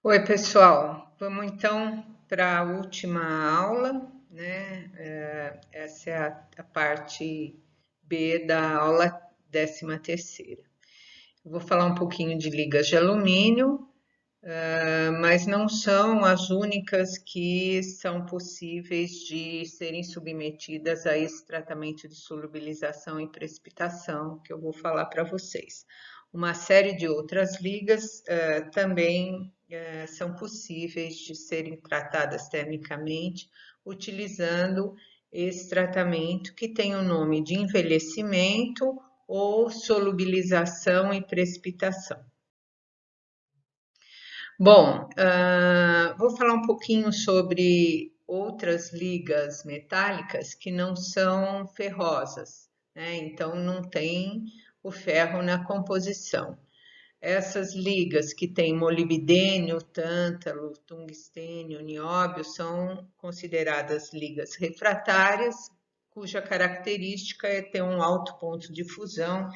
Oi, pessoal. Vamos então para a última aula, né? Essa é a parte B da aula 13ª. Eu vou falar um pouquinho de ligas de alumínio, mas não são as únicas que são possíveis de serem submetidas a esse tratamento de solubilização e precipitação que eu vou falar para vocês. Uma série de outras ligas também são possíveis de serem tratadas termicamente utilizando esse tratamento que tem o nome de envelhecimento ou solubilização e precipitação. Bom, vou falar um pouquinho sobre outras ligas metálicas que não são ferrosas, né? Então não tem o ferro na composição. Essas ligas que têm molibdênio, tântalo, tungstênio, nióbio são consideradas ligas refratárias, cuja característica é ter um alto ponto de fusão.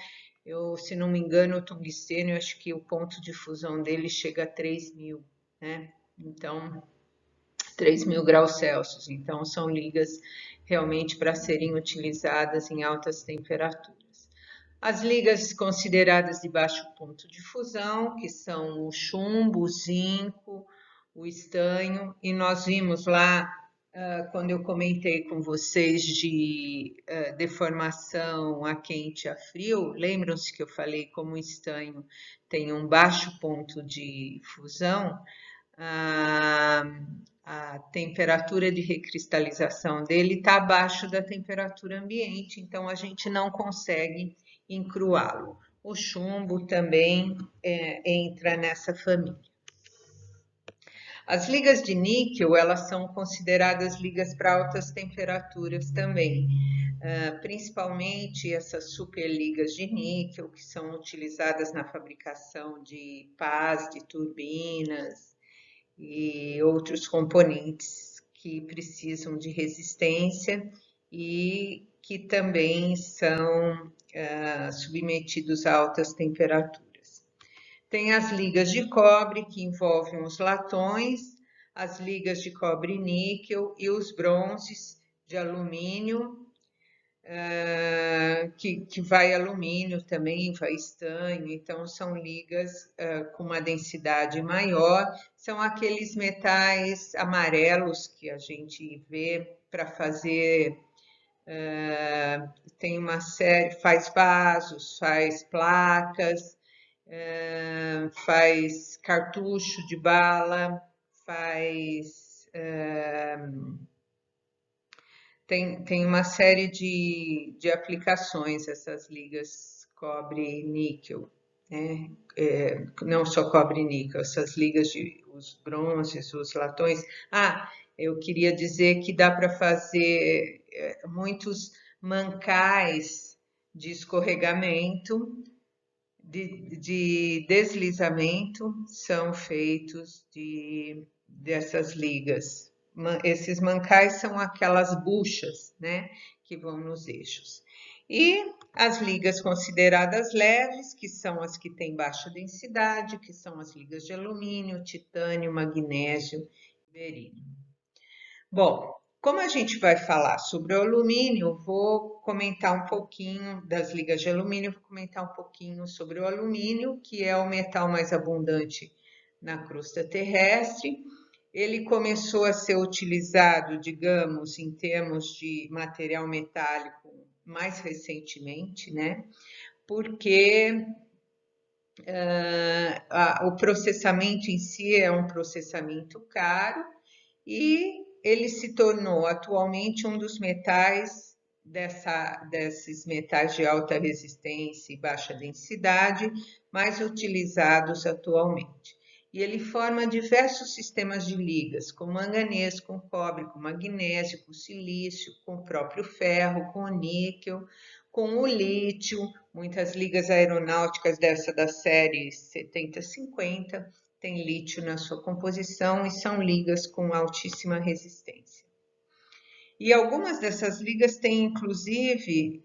Se não me engano, o tungstênio, acho que o ponto de fusão dele chega a 3.000, né? Então, 3.000 graus Celsius. Então, são ligas realmente para serem utilizadas em altas temperaturas. As ligas consideradas de baixo ponto de fusão, que são o chumbo, o zinco, o estanho, e nós vimos lá, quando eu comentei com vocês de deformação a quente e a frio, lembram-se que eu falei como o estanho tem um baixo ponto de fusão, a, a temperatura de recristalização dele está abaixo da temperatura ambiente, então a gente não consegue encruá-lo. O chumbo também entra nessa família. As ligas de níquel, elas são consideradas ligas para altas temperaturas também, principalmente essas superligas de níquel, que são utilizadas na fabricação de pás, de turbinas e outros componentes que precisam de resistência e que também são submetidos a altas temperaturas. Tem as ligas de cobre, que envolvem os latões, as ligas de cobre e níquel e os bronzes de alumínio, que vai alumínio também, vai estanho, então são ligas com uma densidade maior, são aqueles metais amarelos que a gente vê para fazer, tem uma série, faz vasos, faz placas, faz cartucho de bala, faz. Tem uma série de aplicações, essas ligas cobre e níquel, né? Não só cobre e níquel, essas ligas de os bronzes, os latões. Eu queria dizer que dá para fazer muitos mancais de escorregamento, de deslizamento, são feitos dessas ligas. Esses mancais são aquelas buchas, né, que vão nos eixos. E as ligas consideradas leves, que são as que têm baixa densidade, que são as ligas de alumínio, titânio, magnésio e berilo. Bom, como a gente vai falar sobre o alumínio, vou comentar um pouquinho das ligas de alumínio, vou comentar um pouquinho sobre o alumínio, que é o metal mais abundante na crosta terrestre. Ele começou a ser utilizado, digamos, em termos de material metálico mais recentemente, né? Porque o processamento em si é um processamento caro e ele se tornou atualmente um dos metais desses metais de alta resistência e baixa densidade mais utilizados atualmente. E ele forma diversos sistemas de ligas, com manganês, com cobre, com magnésio, com silício, com o próprio ferro, com o níquel, com o lítio, muitas ligas aeronáuticas dessa da série 7050 tem lítio na sua composição e são ligas com altíssima resistência. E algumas dessas ligas têm, inclusive,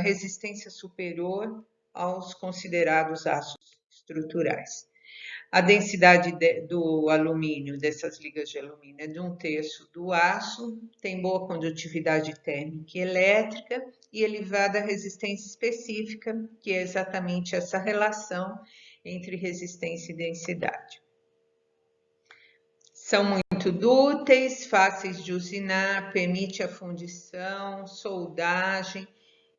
resistência superior aos considerados ácidos estruturais. A densidade do alumínio, dessas ligas de alumínio, é de 1/3 do aço, tem boa condutividade térmica e elétrica e elevada resistência específica, que é exatamente essa relação entre resistência e densidade. São muito dúteis, fáceis de usinar, permite a fundição, soldagem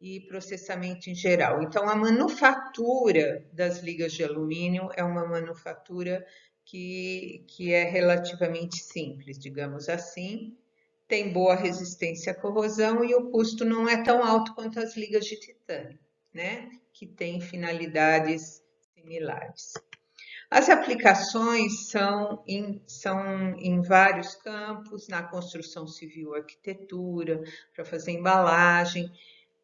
e processamento em geral. Então, a manufatura das ligas de alumínio é uma manufatura que é relativamente simples, digamos assim, tem boa resistência à corrosão e o custo não é tão alto quanto as ligas de titânio, né? Que têm finalidades similares. As aplicações são em vários campos, na construção civil, arquitetura, para fazer embalagem.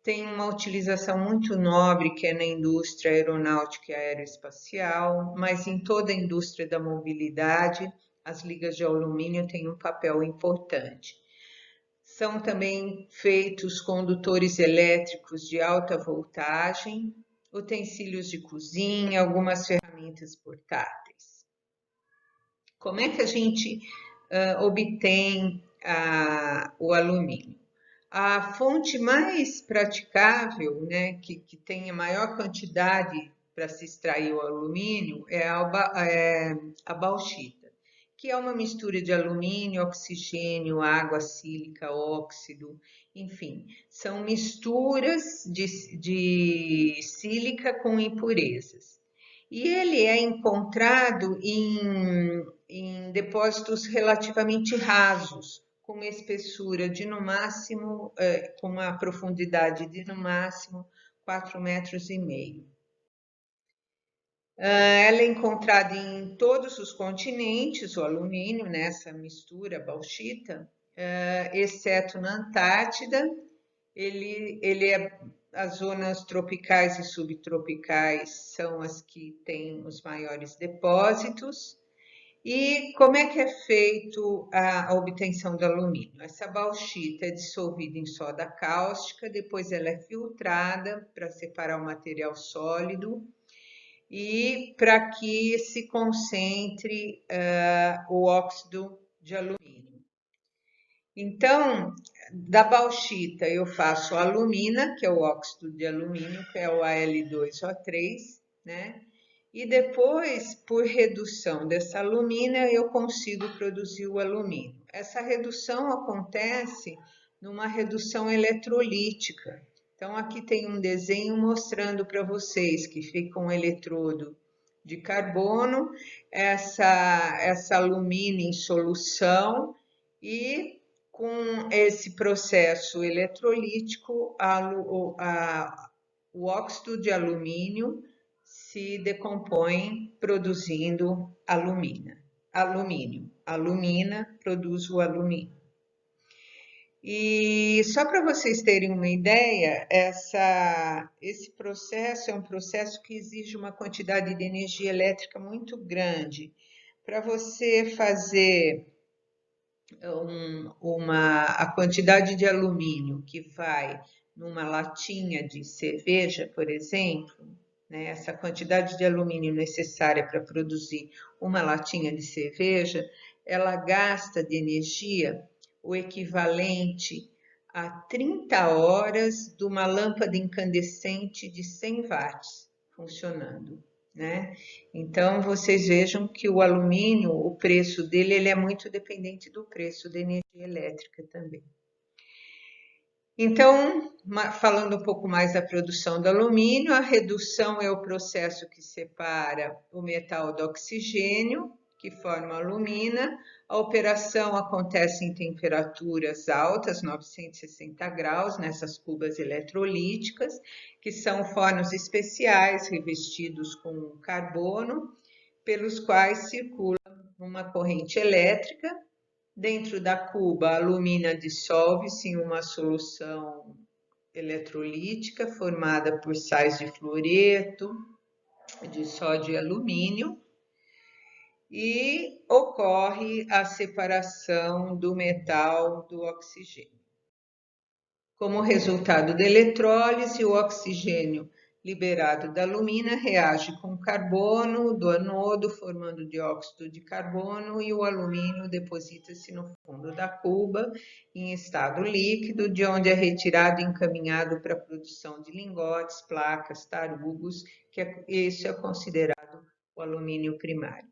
Tem uma utilização muito nobre que é na indústria aeronáutica e aeroespacial, mas em toda a indústria da mobilidade, as ligas de alumínio têm um papel importante. São também feitos condutores elétricos de alta voltagem, utensílios de cozinha, algumas ferramentas portáteis. Como é que a gente obtém o alumínio? A fonte mais praticável, né, que tem a maior quantidade para se extrair o alumínio, é a bauxita, que é uma mistura de alumínio, oxigênio, água, sílica, óxido, enfim, são misturas de sílica com impurezas. E ele é encontrado em depósitos relativamente rasos, com uma espessura de no máximo, com uma profundidade de no máximo 4,5 metros. Ela é encontrada em todos os continentes, o alumínio, nessa mistura bauxita, exceto na Antártida. As zonas tropicais e subtropicais são as que têm os maiores depósitos. E como é que é feito a obtenção do alumínio? Essa bauxita é dissolvida em soda cáustica, depois ela é filtrada para separar o material sólido e para que se concentre o óxido de alumínio. Então, da bauxita eu faço a alumina, que é o óxido de alumínio, que é o Al2O3, né? E depois, por redução dessa alumina, eu consigo produzir o alumínio. Essa redução acontece numa redução eletrolítica. Então, aqui tem um desenho mostrando para vocês que fica um eletrodo de carbono, essa alumina em solução e com esse processo eletrolítico, o óxido de alumínio se decompõe produzindo alumínio. Alumina produz o alumínio. E só para vocês terem uma ideia, esse processo é um processo que exige uma quantidade de energia elétrica muito grande. Para você fazer a quantidade de alumínio que vai numa latinha de cerveja, por exemplo, né, essa quantidade de alumínio necessária para produzir uma latinha de cerveja, ela gasta de energia o equivalente a 30 horas de uma lâmpada incandescente de 100 watts funcionando, né? Então, vocês vejam que o alumínio, o preço dele, ele é muito dependente do preço da energia elétrica também. Então, falando um pouco mais da produção do alumínio, a redução é o processo que separa o metal do oxigênio, que forma a alumina. A operação acontece em temperaturas altas, 960 graus, nessas cubas eletrolíticas, que são fornos especiais revestidos com carbono, pelos quais circula uma corrente elétrica. Dentro da cuba, a alumina dissolve-se em uma solução eletrolítica formada por sais de fluoreto, de sódio e alumínio, e ocorre a separação do metal do oxigênio. Como resultado da eletrólise, o oxigênio liberado da alumina reage com o carbono do anodo, formando dióxido de carbono, e o alumínio deposita-se no fundo da cuba, em estado líquido, de onde é retirado e encaminhado para a produção de lingotes, placas, tarugos, isso é considerado o alumínio primário.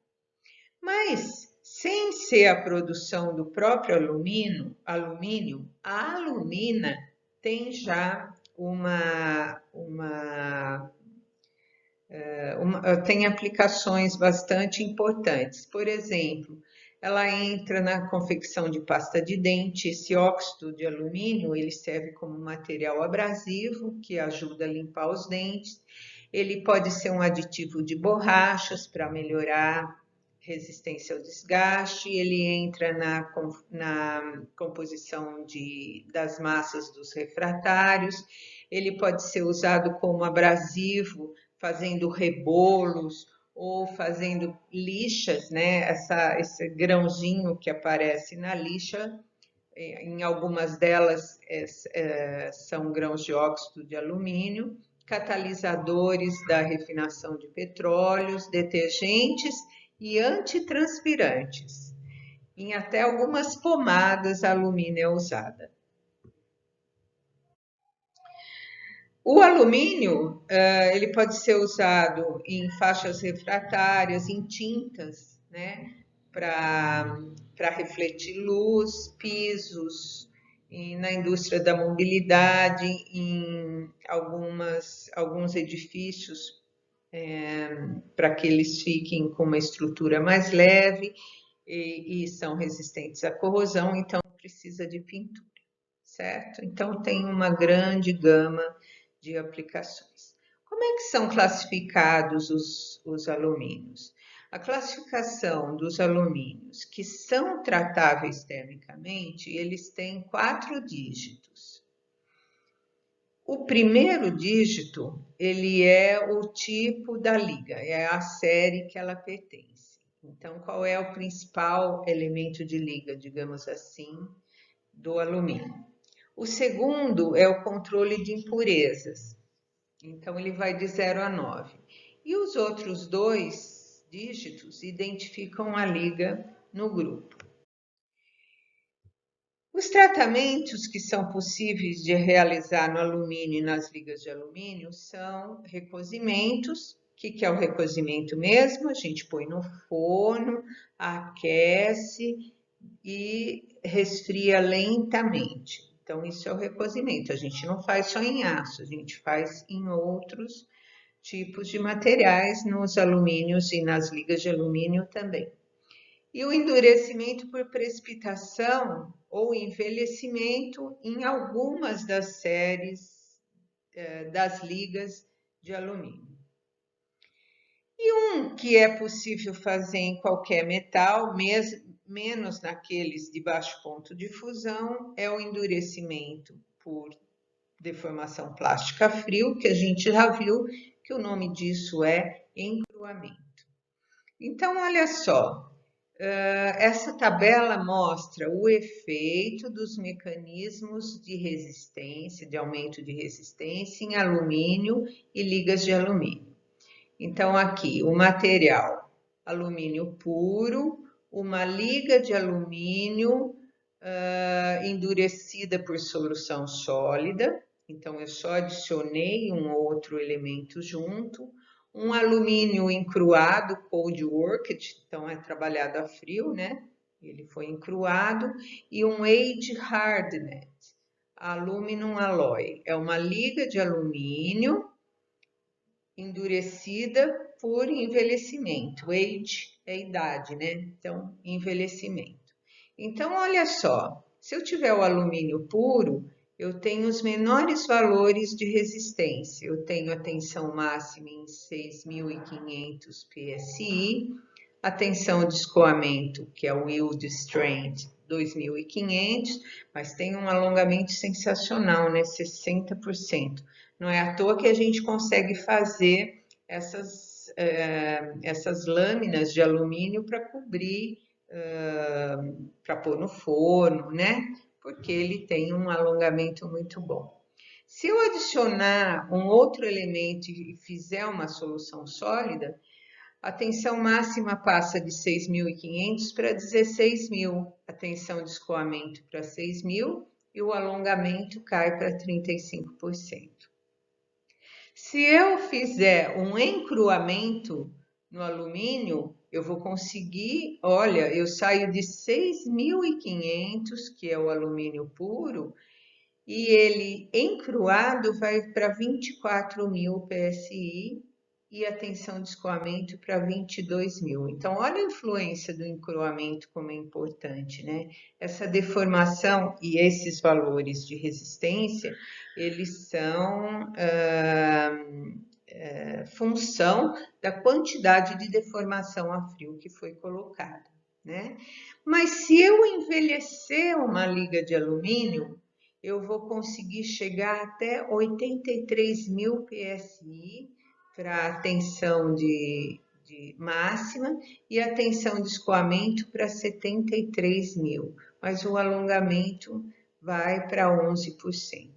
Mas, sem ser a produção do próprio alumínio, a alumina tem já tem aplicações bastante importantes. Por exemplo, ela entra na confecção de pasta de dente. Esse óxido de alumínio, ele serve como material abrasivo que ajuda a limpar os dentes. Ele pode ser um aditivo de borrachas para melhorar resistência ao desgaste, ele entra na composição das massas dos refratários, ele pode ser usado como abrasivo, fazendo rebolos ou fazendo lixas, né? Esse grãozinho que aparece na lixa, em algumas delas são grãos de óxido de alumínio, catalisadores da refinação de petróleos, detergentes e antitranspirantes. Em até algumas pomadas, alumínio é usada. O alumínio, ele pode ser usado em faixas refratárias, em tintas, né, para refletir luz, pisos, na indústria da mobilidade, em alguns edifícios, para que eles fiquem com uma estrutura mais leve e são resistentes à corrosão, então precisa de pintura, certo? Então tem uma grande gama de aplicações. Como é que são classificados os alumínios? A classificação dos alumínios que são tratáveis termicamente, eles têm 4 dígitos. O primeiro dígito, ele é o tipo da liga, é a série que ela pertence. Então, qual é o principal elemento de liga, digamos assim, do alumínio? O segundo é o controle de impurezas. Então, ele vai de 0 a 9. E os outros 2 dígitos identificam a liga no grupo. Os tratamentos que são possíveis de realizar no alumínio e nas ligas de alumínio são recozimentos. O que é o recozimento mesmo? A gente põe no forno, aquece e resfria lentamente. Então, isso é o recozimento. A gente não faz só em aço, a gente faz em outros tipos de materiais, nos alumínios e nas ligas de alumínio também. E o endurecimento por precipitação ou envelhecimento em algumas das séries das ligas de alumínio. E um que é possível fazer em qualquer metal, menos naqueles de baixo ponto de fusão, é o endurecimento por deformação plástica frio, que a gente já viu que o nome disso é encruamento. Então, olha só, essa tabela mostra o efeito dos mecanismos de resistência, de aumento de resistência em alumínio e ligas de alumínio. Então, aqui, o material alumínio puro, uma liga de alumínio endurecida por solução sólida. Então, eu só adicionei um outro elemento junto. Um alumínio encruado, cold worked, então é trabalhado a frio, né? Ele foi encruado. E um age hardened, aluminum alloy. É uma liga de alumínio endurecida por envelhecimento. Age é idade, né? Então, envelhecimento. Então, olha só, se eu tiver o alumínio puro, eu tenho os menores valores de resistência. Eu tenho a tensão máxima em 6.500 PSI, a tensão de escoamento, que é o yield strength, 2.500, mas tem um alongamento sensacional, né? 60%. Não é à toa que a gente consegue fazer essas lâminas de alumínio para cobrir, para pôr no forno, né? Porque ele tem um alongamento muito bom. Se eu adicionar um outro elemento e fizer uma solução sólida, a tensão máxima passa de 6.500 para 16.000, a tensão de escoamento para 6.000 e o alongamento cai para 35%. Se eu fizer um encruamento no alumínio, eu vou conseguir, olha, eu saio de 6.500, que é o alumínio puro, e ele encruado vai para 24.000 PSI e a tensão de escoamento para 22.000. Então, olha a influência do encruamento como é importante, né? Essa deformação e esses valores de resistência, eles são função da quantidade de deformação a frio que foi colocada, né? Mas se eu envelhecer uma liga de alumínio, eu vou conseguir chegar até 83.000 PSI para a tensão de máxima e a tensão de escoamento para 73.000, mas o alongamento vai para 11%.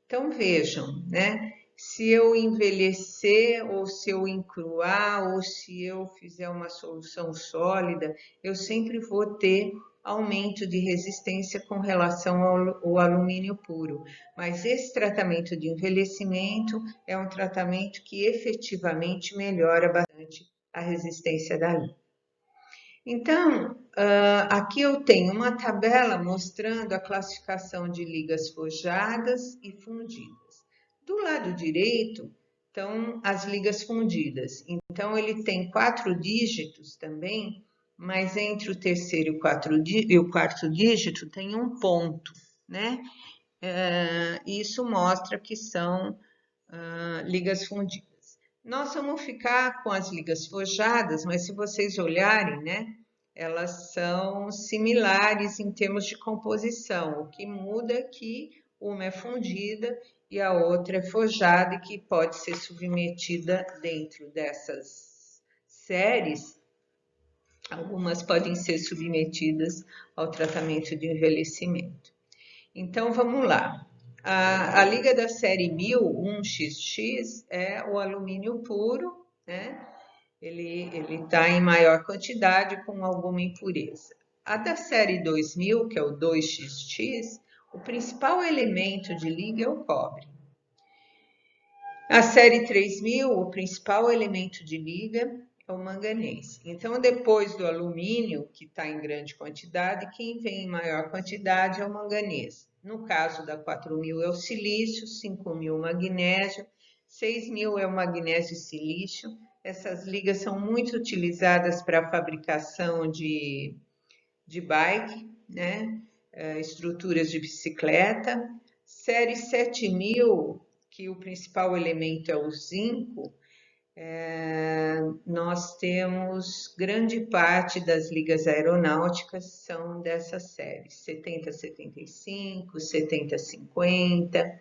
Então vejam, né? Se eu envelhecer ou se eu encruar ou se eu fizer uma solução sólida, eu sempre vou ter aumento de resistência com relação ao alumínio puro. Mas esse tratamento de envelhecimento é um tratamento que efetivamente melhora bastante a resistência da linha. Então, aqui eu tenho uma tabela mostrando a classificação de ligas forjadas e fundidas. Do lado direito estão as ligas fundidas. Então, ele tem 4 dígitos também, mas entre o terceiro e o quarto dígito tem um ponto, né? Isso mostra que são ligas fundidas. Nós vamos ficar com as ligas forjadas, mas se vocês olharem, né, elas são similares em termos de composição. O que muda é que uma é fundida e a outra é forjada e que pode ser submetida dentro dessas séries. Algumas podem ser submetidas ao tratamento de envelhecimento. Então, vamos lá. A liga da série 1000, 1XX, é o alumínio puro, né? Ele está em maior quantidade com alguma impureza. A da série 2000, que é o 2XX, o principal elemento de liga é o cobre. A série 3000, o principal elemento de liga é o manganês. Então, depois do alumínio, que está em grande quantidade, quem vem em maior quantidade é o manganês. No caso da 4000 é o silício, 5000 o magnésio, 6000 é o magnésio e silício. Essas ligas são muito utilizadas para a fabricação de bike, né? Estruturas de bicicleta. Série 7000, que o principal elemento é o zinco, nós temos grande parte das ligas aeronáuticas são dessa série, 7075, 7050,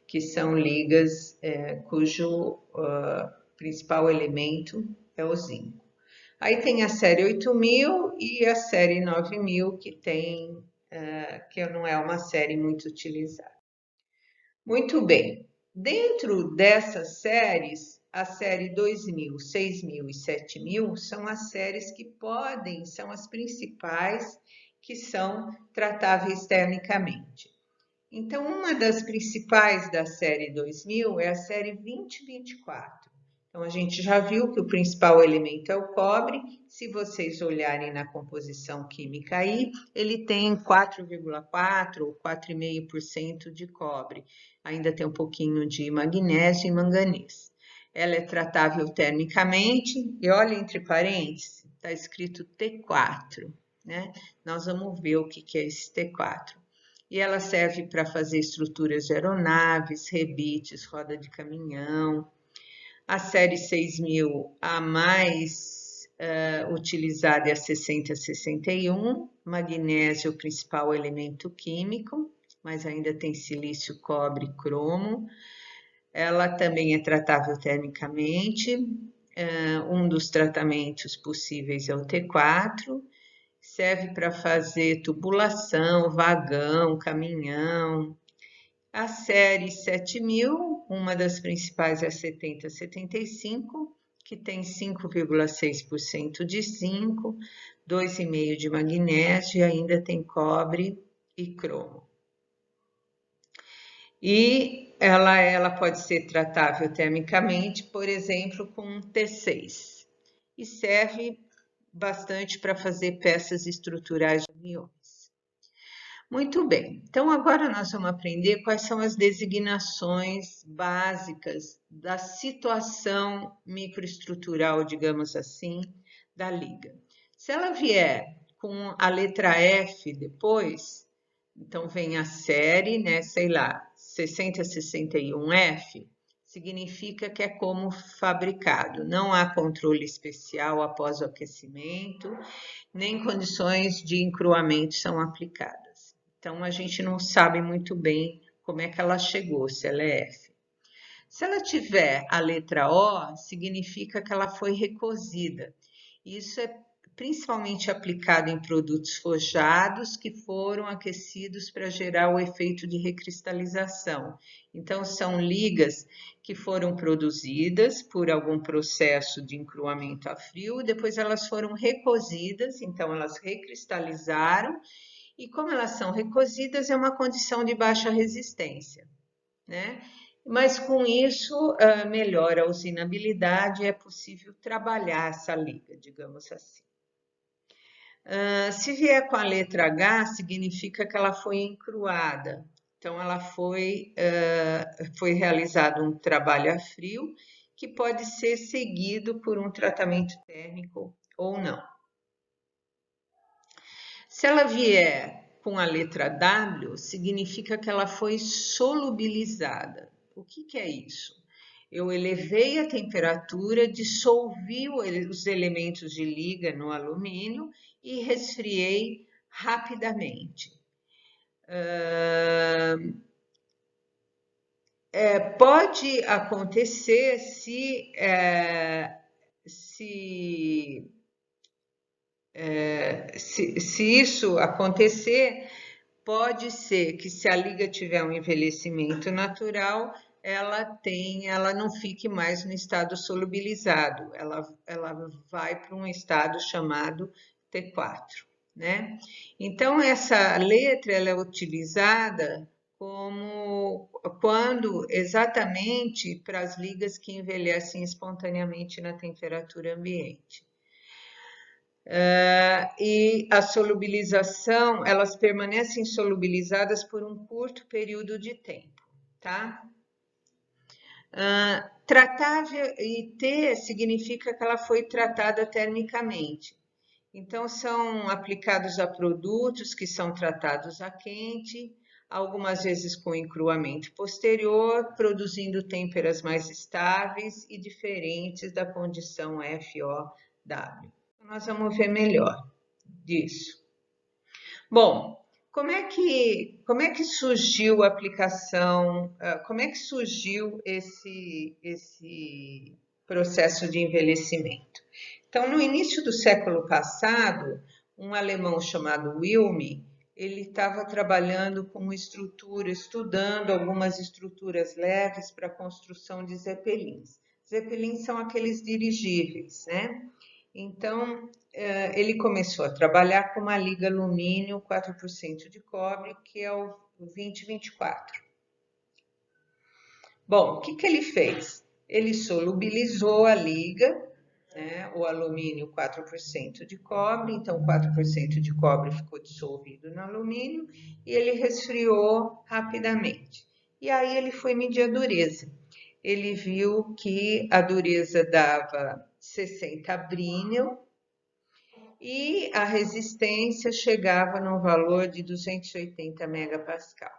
que são ligas cujo principal elemento é o zinco. Aí tem a série 8000 e a série 9000, que não é uma série muito utilizada. Muito bem. Dentro dessas séries, a série 2000, 6000 e 7000 são as séries que são as principais que são tratáveis termicamente. Então, uma das principais da série 2000 é a série 2024. Então, a gente já viu que o principal elemento é o cobre. Se vocês olharem na composição química aí, ele tem 4,4% ou 4,5% de cobre. Ainda tem um pouquinho de magnésio e manganês. Ela é tratável termicamente e olha entre parênteses, está escrito T4, né? Nós vamos ver o que é esse T4. E ela serve para fazer estruturas de aeronaves, rebites, roda de caminhão. A série 6000, a mais utilizada é a 6061, magnésio é o principal elemento químico, mas ainda tem silício, cobre, cromo. Ela também é tratável termicamente. Um dos tratamentos possíveis é o T4. Serve para fazer tubulação, vagão, caminhão. A série 7000, uma das principais é a 7075, que tem 5,6% de zinco, 2,5% de magnésio e ainda tem cobre e cromo. E ela pode ser tratável termicamente, por exemplo, com um T6. E serve bastante para fazer peças estruturais de aviões. Muito bem, então agora nós vamos aprender quais são as designações básicas da situação microestrutural, digamos assim, da liga. Se ela vier com a letra F depois, então vem a série, né, sei lá, 6061F, significa que é como fabricado, não há controle especial após o aquecimento, nem condições de encruamento são aplicadas. Então, a gente não sabe muito bem como é que ela chegou, se ela é F. Se ela tiver a letra O, significa que ela foi recozida. Isso é principalmente aplicado em produtos forjados que foram aquecidos para gerar o efeito de recristalização. Então, são ligas que foram produzidas por algum processo de encruamento a frio, depois elas foram recozidas, então elas recristalizaram, e como elas são recozidas, é uma condição de baixa resistência, né? Mas com isso melhora a usinabilidade e é possível trabalhar essa liga, digamos assim. Se vier com a letra H, significa que ela foi encruada. Então, ela foi realizado um trabalho a frio, que pode ser seguido por um tratamento térmico ou não. Se ela vier com a letra W, significa que ela foi solubilizada. O que é isso? Eu elevei a temperatura, dissolvi os elementos de liga no alumínio e resfriei rapidamente. Pode acontecer se isso acontecer, pode ser que se a liga tiver um envelhecimento natural, ela não fique mais no estado solubilizado, ela vai para um estado chamado T4, né? Então, essa letra ela é utilizada como quando exatamente para as ligas que envelhecem espontaneamente na temperatura ambiente. E a solubilização, elas permanecem solubilizadas por um curto período de tempo, tá? Tratável e T significa que ela foi tratada termicamente. Então, são aplicados a produtos que são tratados a quente, algumas vezes com encruamento posterior, produzindo têmperas mais estáveis e diferentes da condição FOW. Nós vamos ver melhor disso. Bom, como é que surgiu a aplicação, como é que surgiu esse processo de envelhecimento? Então, no início do século passado, um alemão chamado Wilmy, ele estava trabalhando com estrutura, estudando algumas estruturas leves para a construção de zeppelins. Zeppelins são aqueles dirigíveis, né? Então, ele começou a trabalhar com uma liga alumínio 4% de cobre, que é o 2024. Bom, o que ele fez? Ele solubilizou a liga, né, o alumínio 4% de cobre, então 4% de cobre ficou dissolvido no alumínio e ele resfriou rapidamente. E aí ele foi medir a dureza. Ele viu que a dureza dava 60 Brinell, e a resistência chegava no valor de 280 megapascal.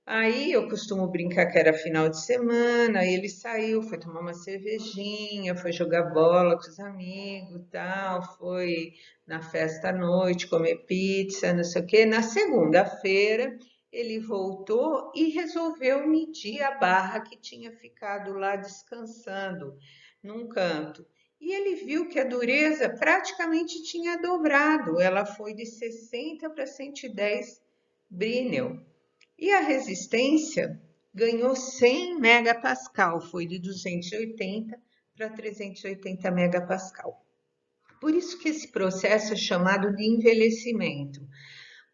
Aí eu costumo brincar que era final de semana, aí ele saiu, foi tomar uma cervejinha, foi jogar bola com os amigos, tal, foi na festa à noite comer pizza, não sei o quê. Na segunda-feira ele voltou e resolveu medir a barra que tinha ficado lá descansando num canto. E ele viu que a dureza praticamente tinha dobrado, ela foi de 60 para 110 Brinell. E a resistência ganhou 100 megapascal, foi de 280 para 380 megapascal. Por isso que esse processo é chamado de envelhecimento,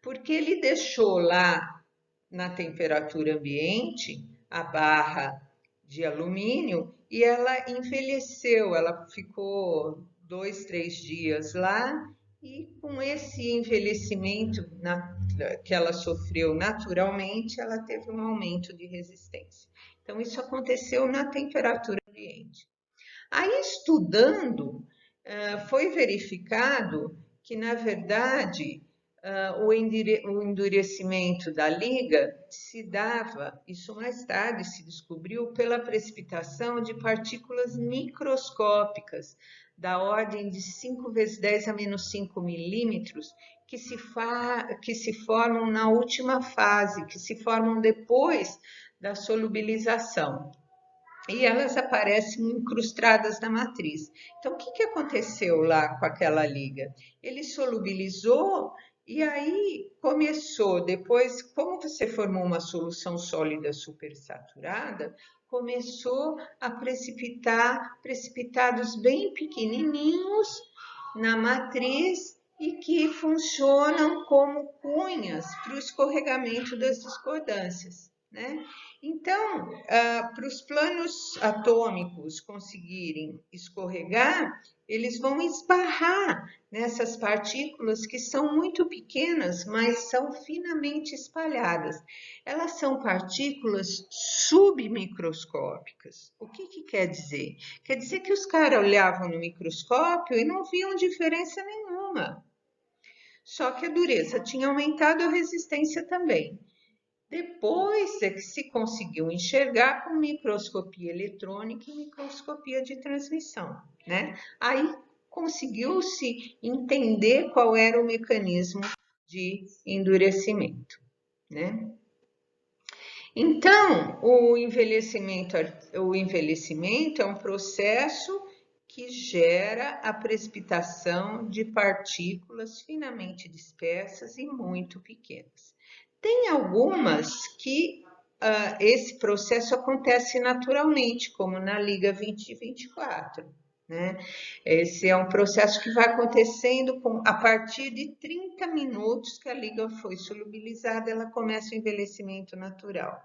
porque ele deixou lá na temperatura ambiente a barra de alumínio e ela envelheceu, ela ficou 2, 3 dias lá e com esse envelhecimento que ela sofreu naturalmente, ela teve um aumento de resistência. Então, isso aconteceu na temperatura ambiente. Aí, estudando, foi verificado que, na verdade, o endurecimento da liga se dava, isso mais tarde se descobriu, pela precipitação de partículas microscópicas, da ordem de 5 vezes 10 a menos 5 milímetros, que se formam na última fase, que se formam depois da solubilização. E elas aparecem incrustadas na matriz. Então, o que aconteceu lá com aquela liga? Ele solubilizou e aí começou, depois, como você formou uma solução sólida supersaturada, começou a precipitar precipitados bem pequenininhos na matriz e que funcionam como cunhas para o escorregamento das discordâncias, né? Então, para os planos atômicos conseguirem escorregar, eles vão esbarrar nessas partículas que são muito pequenas, mas são finamente espalhadas. Elas são partículas submicroscópicas. O que quer dizer? Quer dizer que os caras olhavam no microscópio e não viam diferença nenhuma. Só que a dureza tinha aumentado, a resistência também. Depois é que se conseguiu enxergar com microscopia eletrônica e microscopia de transmissão, né? Aí conseguiu-se entender qual era o mecanismo de endurecimento, né? Então, o envelhecimento é um processo que gera a precipitação de partículas finamente dispersas e muito pequenas. Tem algumas que esse processo acontece naturalmente, como na Liga 2024, né? Esse é um processo que vai acontecendo a partir de 30 minutos que a liga foi solubilizada, ela começa o envelhecimento natural.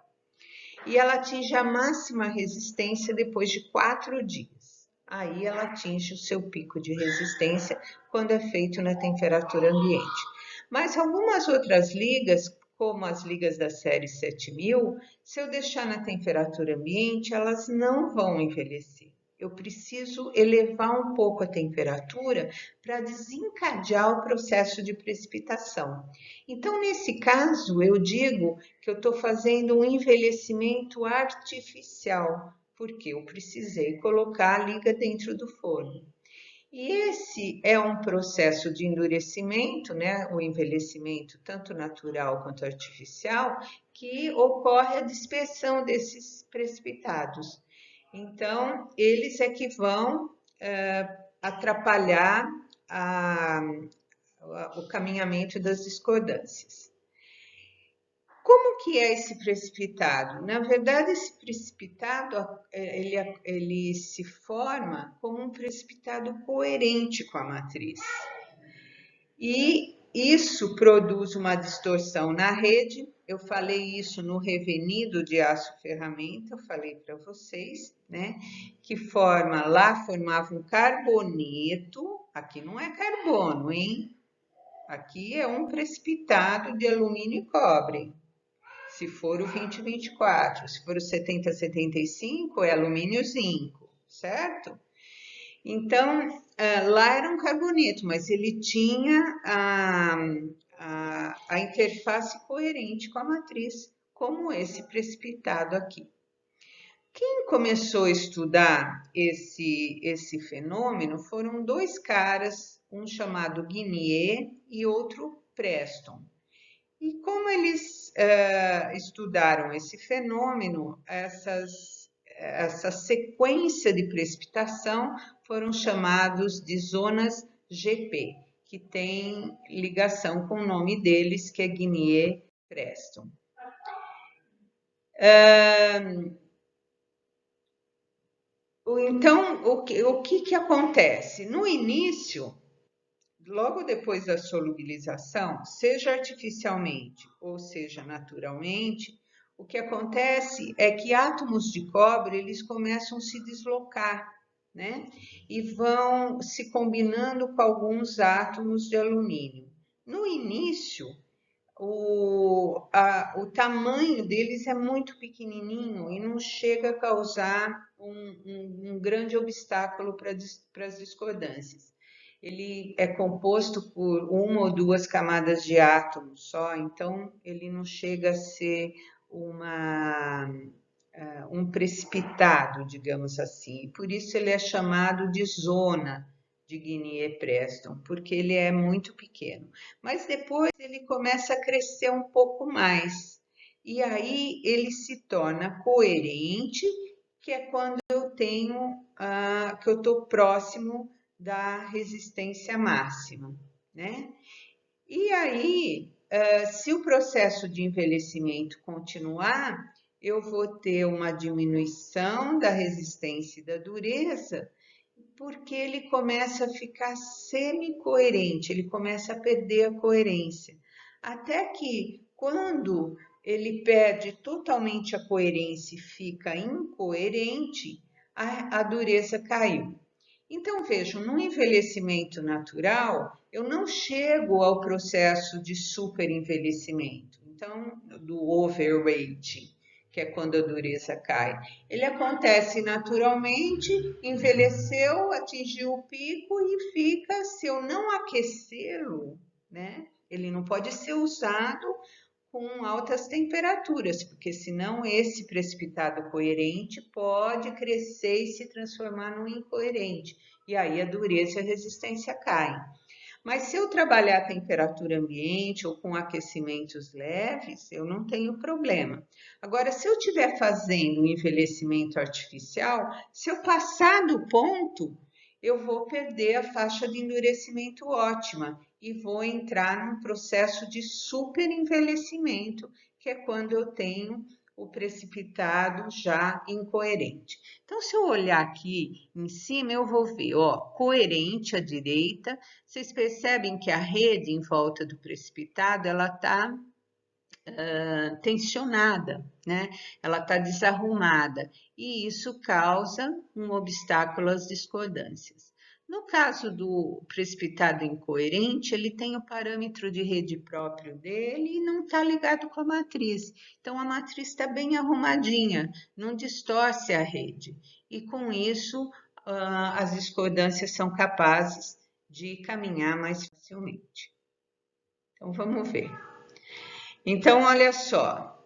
E ela atinge a máxima resistência depois de 4 dias. Aí ela atinge o seu pico de resistência quando é feito na temperatura ambiente. Mas algumas outras ligas, como as ligas da série 7000, se eu deixar na temperatura ambiente, elas não vão envelhecer. Eu preciso elevar um pouco a temperatura para desencadear o processo de precipitação. Então, nesse caso, eu digo que eu estou fazendo um envelhecimento artificial, porque eu precisei colocar a liga dentro do forno. E esse é um processo de endurecimento, né? O envelhecimento, tanto natural quanto artificial, que ocorre a dispersão desses precipitados. Então, eles é que vão atrapalhar o caminhamento das discordâncias. Como que é esse precipitado? Na verdade, esse precipitado ele se forma como um precipitado coerente com a matriz. E isso produz uma distorção na rede. Eu falei isso no revenido de aço-ferramenta, eu falei para vocês, né? Que formava um carboneto, aqui não é carbono, hein? Aqui é um precipitado de alumínio e cobre. Se for o 2024, se for o 7075, é alumínio e zinco, certo? Então, lá era um carboneto, mas ele tinha a interface coerente com a matriz, como esse precipitado aqui. Quem começou a estudar esse fenômeno foram 2 caras, um chamado Guinier e outro Preston. E como eles estudaram esse fenômeno, essa sequência de precipitação foram chamados de zonas GP, que tem ligação com o nome deles, que é Guinier-Preston. Então, o que acontece? No início, logo depois da solubilização, seja artificialmente ou seja naturalmente, o que acontece é que átomos de cobre eles começam a se deslocar, né? E vão se combinando com alguns átomos de alumínio. No início, o tamanho deles é muito pequenininho e não chega a causar um grande obstáculo para as discordâncias. Ele é composto por uma ou duas camadas de átomos só, então ele não chega a ser um precipitado, digamos assim. Por isso ele é chamado de zona de Guinea-Preston, porque ele é muito pequeno. Mas depois ele começa a crescer um pouco mais. E aí ele se torna coerente, que é quando eu tenho que eu estou próximo da resistência máxima, né? E aí, se o processo de envelhecimento continuar, eu vou ter uma diminuição da resistência e da dureza, porque ele começa a ficar semi-coerente, ele começa a perder a coerência. Até que, quando ele perde totalmente a coerência e fica incoerente, a dureza caiu. Então, vejam, no envelhecimento natural, eu não chego ao processo de superenvelhecimento, então, do overaging, que é quando a dureza cai. Ele acontece naturalmente, envelheceu, atingiu o pico e fica, se eu não aquecê-lo, né? Ele não pode ser usado com altas temperaturas, porque senão esse precipitado coerente pode crescer e se transformar num incoerente, e aí a dureza e a resistência caem. Mas se eu trabalhar a temperatura ambiente ou com aquecimentos leves, eu não tenho problema. Agora, se eu estiver fazendo um envelhecimento artificial, se eu passar do ponto, eu vou perder a faixa de endurecimento ótima e vou entrar num processo de super envelhecimento, que é quando eu tenho o precipitado já incoerente. Então, se eu olhar aqui em cima, eu vou ver, ó, coerente à direita. Vocês percebem que a rede em volta do precipitado, ela está tensionada, né? Ela está desarrumada e isso causa um obstáculo às discordâncias. No caso do precipitado incoerente, ele tem o parâmetro de rede próprio dele e não está ligado com a matriz. Então, a matriz está bem arrumadinha, não distorce a rede. E com isso, as discordâncias são capazes de caminhar mais facilmente. Então, vamos ver. Então, olha só,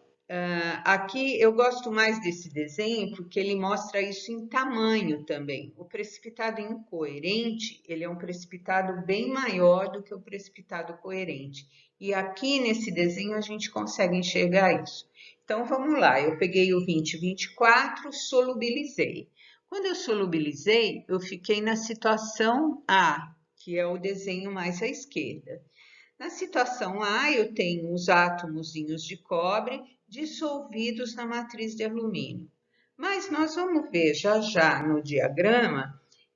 aqui eu gosto mais desse desenho porque ele mostra isso em tamanho também. O precipitado incoerente, ele é um precipitado bem maior do que o precipitado coerente. E aqui nesse desenho a gente consegue enxergar isso. Então, vamos lá, eu peguei o 2024, solubilizei. Quando eu solubilizei, eu fiquei na situação A, que é o desenho mais à esquerda. Na situação A, eu tenho os átomozinhos de cobre dissolvidos na matriz de alumínio. Mas nós vamos ver já já no diagrama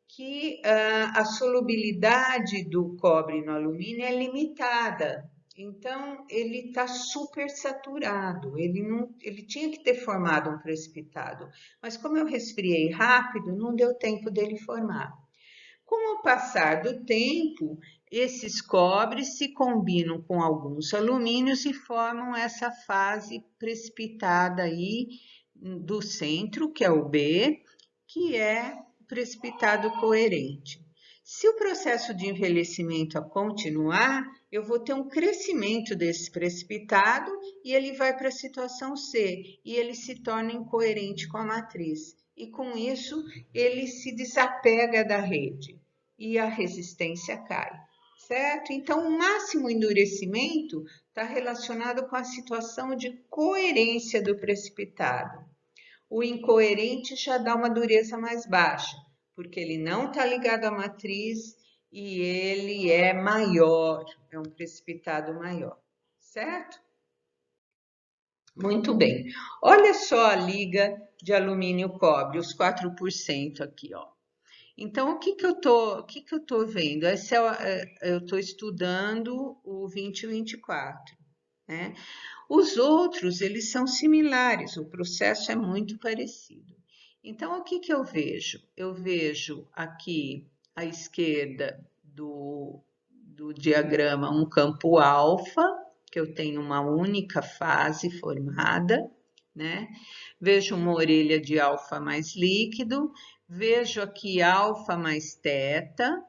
que a solubilidade do cobre no alumínio é limitada. Então, ele está super saturado. Ele tinha que ter formado um precipitado. Mas como eu resfriei rápido, não deu tempo dele formar. Com o passar do tempo, esses cobres se combinam com alguns alumínios e formam essa fase precipitada aí do centro, que é o B, que é o precipitado coerente. Se o processo de envelhecimento continuar, eu vou ter um crescimento desse precipitado e ele vai para a situação C e ele se torna incoerente com a matriz. E com isso, ele se desapega da rede e a resistência cai, certo? Então, o máximo endurecimento está relacionado com a situação de coerência do precipitado. O incoerente já dá uma dureza mais baixa, porque ele não está ligado à matriz e ele é maior, é um precipitado maior, certo? Muito bem. Olha só a liga de alumínio cobre, os 4% aqui, ó. Então, o que que eu tô vendo? Eu estou estudando o 2024, né? Os outros, eles são similares, o processo é muito parecido. Então, o que que eu vejo? Eu vejo aqui à esquerda do diagrama um campo alfa, que eu tenho uma única fase formada, né? Vejo uma orelha de alfa mais líquido, vejo aqui alfa mais teta,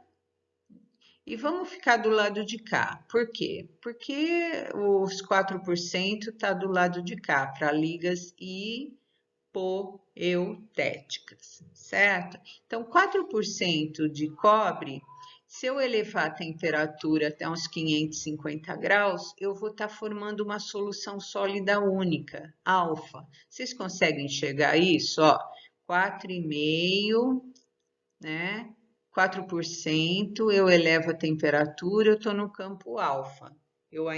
e vamos ficar do lado de cá. Por quê? Porque os 4% está do lado de cá, para ligas hipoeutéticas, certo? Então, 4% de cobre, se eu elevar a temperatura até uns 550 graus, eu vou estar formando uma solução sólida única, alfa. Vocês conseguem enxergar isso? Ó, 4,5, né? 4%, eu elevo a temperatura, eu estou no campo alfa. Eu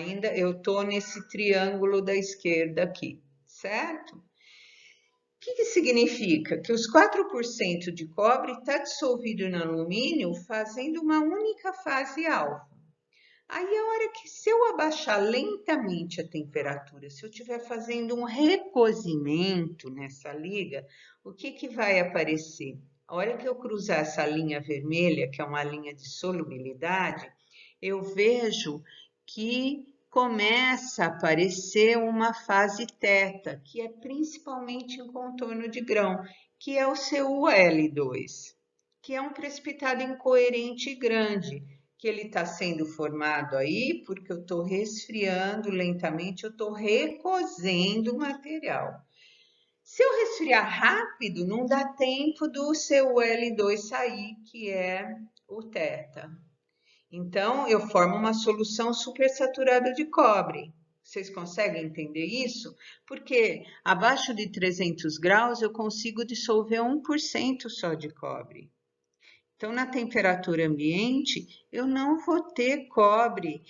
estou nesse triângulo da esquerda aqui, certo? O que que significa? Que os 4% de cobre está dissolvido no alumínio fazendo uma única fase alfa. Aí a hora que, se eu abaixar lentamente a temperatura, se eu estiver fazendo um recozimento nessa liga, o que que vai aparecer? A hora que eu cruzar essa linha vermelha, que é uma linha de solubilidade, eu vejo que começa a aparecer uma fase teta, que é principalmente em contorno de grão, que é o CuL2, que é um precipitado incoerente e grande, que ele está sendo formado aí porque eu estou resfriando lentamente, eu estou recozendo o material. Se eu resfriar rápido, não dá tempo do CuL2 sair, que é o teta. Então, eu formo uma solução supersaturada de cobre. Vocês conseguem entender isso? Porque abaixo de 300 graus eu consigo dissolver 1% só de cobre. Então, na temperatura ambiente, eu não vou ter cobre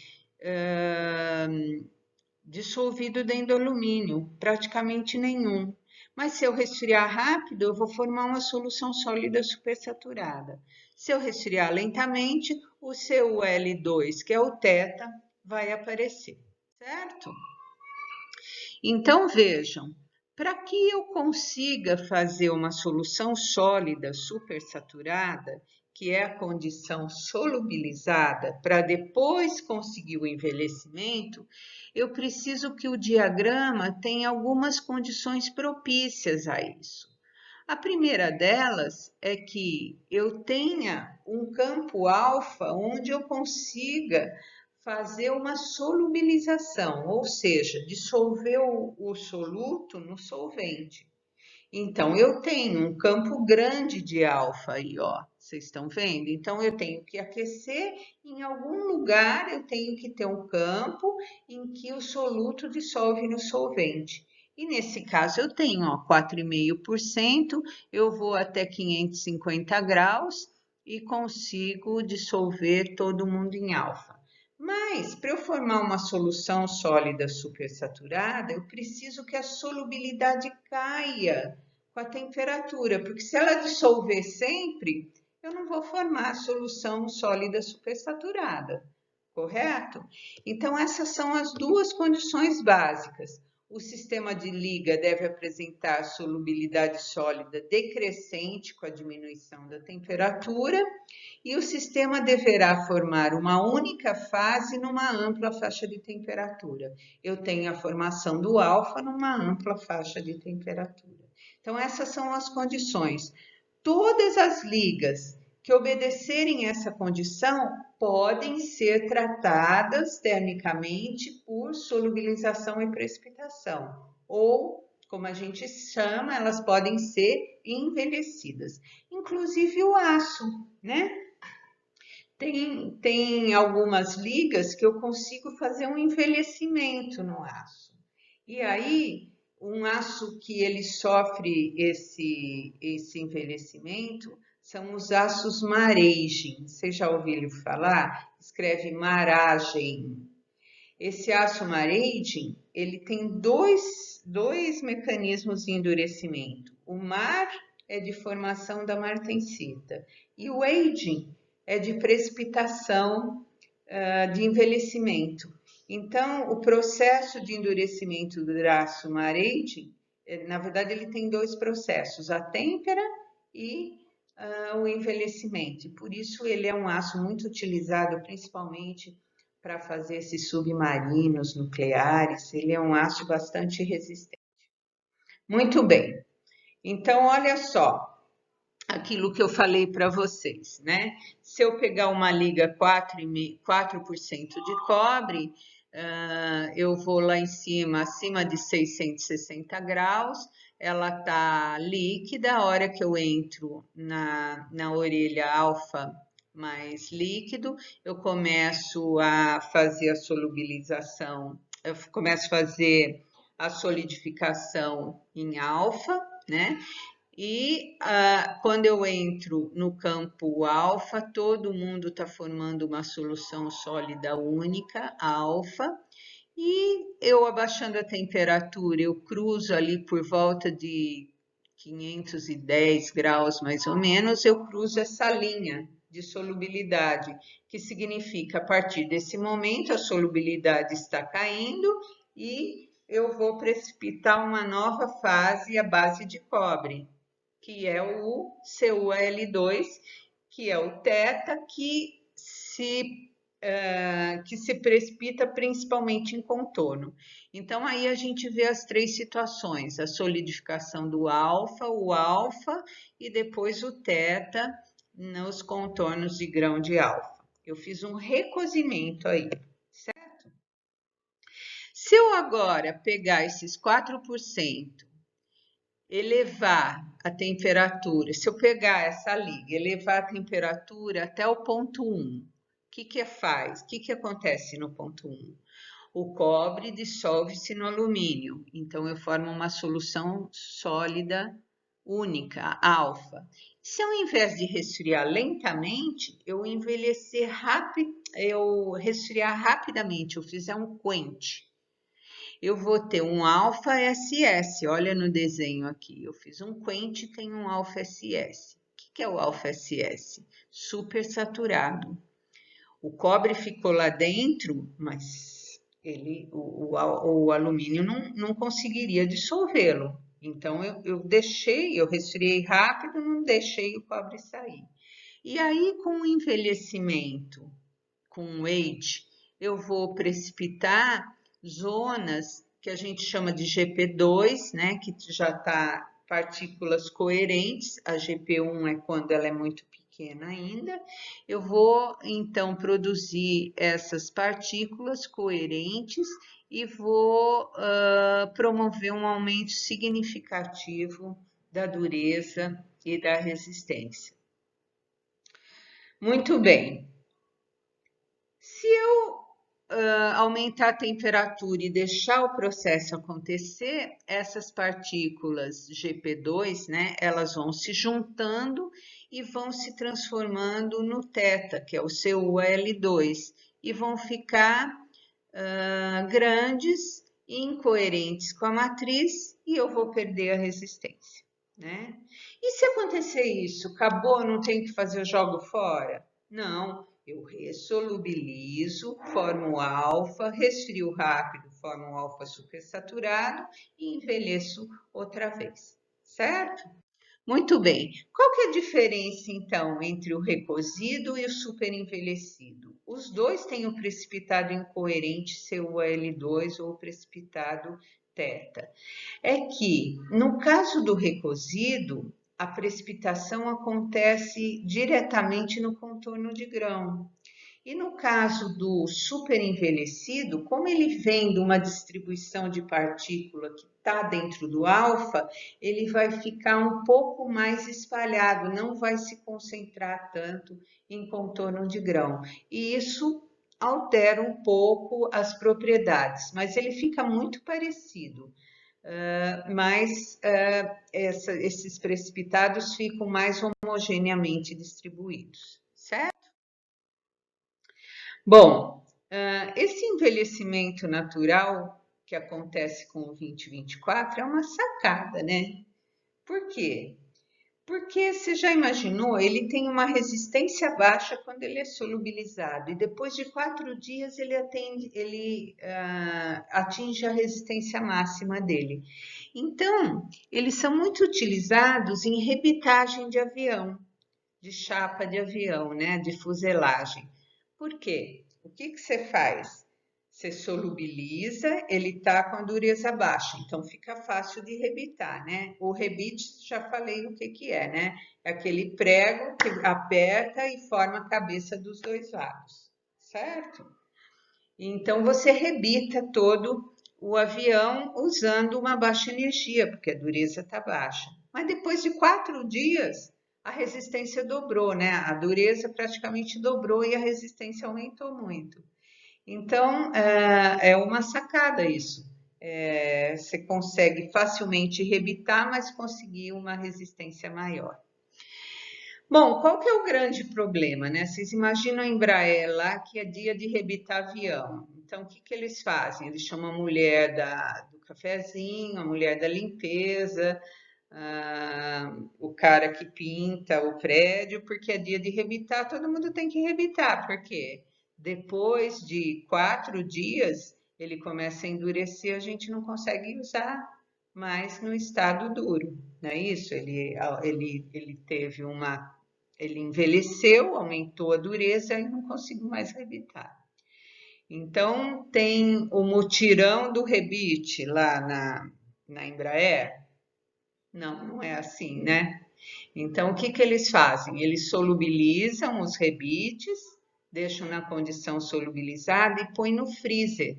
dissolvido dentro do alumínio, praticamente nenhum. Mas se eu resfriar rápido, eu vou formar uma solução sólida supersaturada. Se eu resfriar lentamente, o CuL2, que é o teta, vai aparecer, certo? Então vejam, para que eu consiga fazer uma solução sólida supersaturada, que é a condição solubilizada, para depois conseguir o envelhecimento, eu preciso que o diagrama tenha algumas condições propícias a isso. A primeira delas é que eu tenha um campo alfa onde eu consiga fazer uma solubilização, ou seja, dissolver o soluto no solvente. Então, eu tenho um campo grande de alfa aí, ó. Vocês estão vendo? Então, eu tenho que aquecer em algum lugar, eu tenho que ter um campo em que o soluto dissolve no solvente. E nesse caso, eu tenho, ó, 4,5%, eu vou até 550 graus e consigo dissolver todo mundo em alfa. Mas, para eu formar uma solução sólida supersaturada, eu preciso que a solubilidade caia com a temperatura, porque se ela dissolver sempre, eu não vou formar solução sólida supersaturada, correto? Então, essas são as duas condições básicas. O sistema de liga deve apresentar solubilidade sólida decrescente com a diminuição da temperatura e o sistema deverá formar uma única fase numa ampla faixa de temperatura. Eu tenho a formação do alfa numa ampla faixa de temperatura. Então, essas são as condições. Todas as ligas que obedecerem essa condição podem ser tratadas termicamente por solubilização e precipitação, ou, como a gente chama, elas podem ser envelhecidas, inclusive o aço, né? Tem algumas ligas que eu consigo fazer um envelhecimento no aço. E aí, um aço que ele sofre esse envelhecimento são os aços maragem. Vocês já ouviram falar? Escreve maragem. Esse aço mareiding, ele tem dois mecanismos de endurecimento. O mar é de formação da martensita e o aging é de precipitação de envelhecimento. Então, o processo de endurecimento do aço mareiding, na verdade, ele tem dois processos, a têmpera e o envelhecimento. Por isso, ele é um aço muito utilizado, principalmente para fazer esses submarinos nucleares. Ele é um aço bastante resistente. Muito bem. Então, olha só aquilo que eu falei para vocês, né? Se eu pegar uma liga 4% de cobre, eu vou lá em cima, acima de 660 graus, ela está líquida, a hora que eu entro na orelha alfa mais líquido, eu começo a fazer a solubilização, eu começo a fazer a solidificação em alfa, né? E quando eu entro no campo alfa, todo mundo está formando uma solução sólida única, alfa, e eu abaixando a temperatura, eu cruzo ali por volta de 510 graus mais ou menos, eu cruzo essa linha de solubilidade, que significa a partir desse momento a solubilidade está caindo e eu vou precipitar uma nova fase à base de cobre, que é o CuAl2, que é o teta, que se precipita principalmente em contorno. Então, aí a gente vê as três situações, a solidificação do alfa, o alfa e depois o teta nos contornos de grão de alfa. Eu fiz um recozimento aí, certo? Se eu agora pegar esses 4%, elevar a temperatura, se eu pegar essa liga, elevar a temperatura até o ponto 1, o que faz? O que acontece no ponto 1? O cobre dissolve-se no alumínio, então eu formo uma solução sólida única, alfa. Se ao invés de resfriar lentamente, eu resfriar rapidamente, eu fizer um quench, eu vou ter um alfa SS, olha no desenho aqui, eu fiz um quente, tem um alfa SS. O que é o alfa SS? Super saturado. O cobre ficou lá dentro, mas o alumínio não conseguiria dissolvê-lo. Então eu resfriei rápido, não deixei o cobre sair. E aí, com o envelhecimento, com o age, eu vou precipitar zonas que a gente chama de GP2, né, que já está partículas coerentes, a GP1 é quando ela é muito pequena ainda, eu vou então produzir essas partículas coerentes e vou promover um aumento significativo da dureza e da resistência. Muito bem. Se eu aumentar a temperatura e deixar o processo acontecer, essas partículas GP2, né, elas vão se juntando e vão se transformando no teta, que é o CuAl2, e vão ficar grandes e incoerentes com a matriz e eu vou perder a resistência, né? E se acontecer isso, acabou, não tem que fazer, eu jogo fora? Não, eu ressolubilizo, formo alfa, resfrio rápido, formo um alfa supersaturado e envelheço outra vez, certo? Muito bem. Qual que é a diferença, então, entre o recozido e o superenvelhecido? Os dois têm o precipitado incoerente CuAl2 ou o precipitado teta. É que, no caso do recozido, a precipitação acontece diretamente no contorno de grão. E no caso do superenvelhecido, como ele vem de uma distribuição de partícula que está dentro do alfa, ele vai ficar um pouco mais espalhado, não vai se concentrar tanto em contorno de grão. E isso altera um pouco as propriedades, mas ele fica muito parecido. Esses precipitados ficam mais homogeneamente distribuídos, certo? Bom, Esse envelhecimento natural que acontece com o 2024 é uma sacada, né? Por quê? Porque você já imaginou, ele tem uma resistência baixa quando ele é solubilizado, e depois de 4 dias ele atinge a resistência máxima dele. Então, eles são muito utilizados em rebitagem de avião, de chapa de avião, né? De fuselagem. Por quê? O que que você faz? Você solubiliza, ele está com a dureza baixa, então fica fácil de rebitar, né? O rebite, já falei o que que é, né? É aquele prego que aperta e forma a cabeça dos dois lados, certo? Então você rebita todo o avião usando uma baixa energia, porque a dureza está baixa. Mas depois de 4 dias, a resistência dobrou, né? A dureza praticamente dobrou e a resistência aumentou muito. Então, é uma sacada isso. Você consegue facilmente rebitar, mas conseguir uma resistência maior. Bom, qual que é o grande problema, né? Vocês imaginam a Embraer lá que é dia de rebitar avião. Então, o que que eles fazem? Eles chamam a mulher do cafezinho, a mulher da limpeza, o cara que pinta o prédio, porque é dia de rebitar, todo mundo tem que rebitar, porque depois de 4 dias ele começa a endurecer, a gente não consegue usar mais no estado duro, não é isso? Ele teve ele envelheceu, aumentou a dureza e não conseguiu mais rebitar. Então, tem o mutirão do rebite lá na Embraer. Não, não é assim, né? Então, o que que eles fazem? Eles solubilizam os rebites, deixam na condição solubilizada e põem no freezer,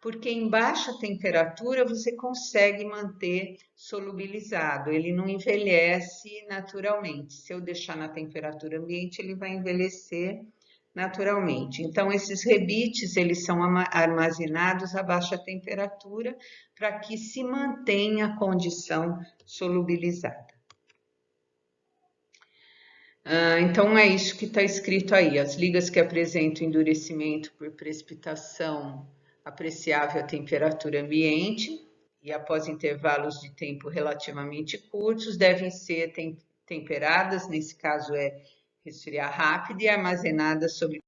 porque em baixa temperatura você consegue manter solubilizado, ele não envelhece naturalmente. Se eu deixar na temperatura ambiente, ele vai envelhecer naturalmente. Então, esses rebites, eles são armazenados a baixa temperatura para que se mantenha a condição solubilizada. Então, é isso que está escrito aí. As ligas que apresentam endurecimento por precipitação apreciável à temperatura ambiente e após intervalos de tempo relativamente curtos devem ser temperadas, nesse caso é resfriar rápido e armazenadas sob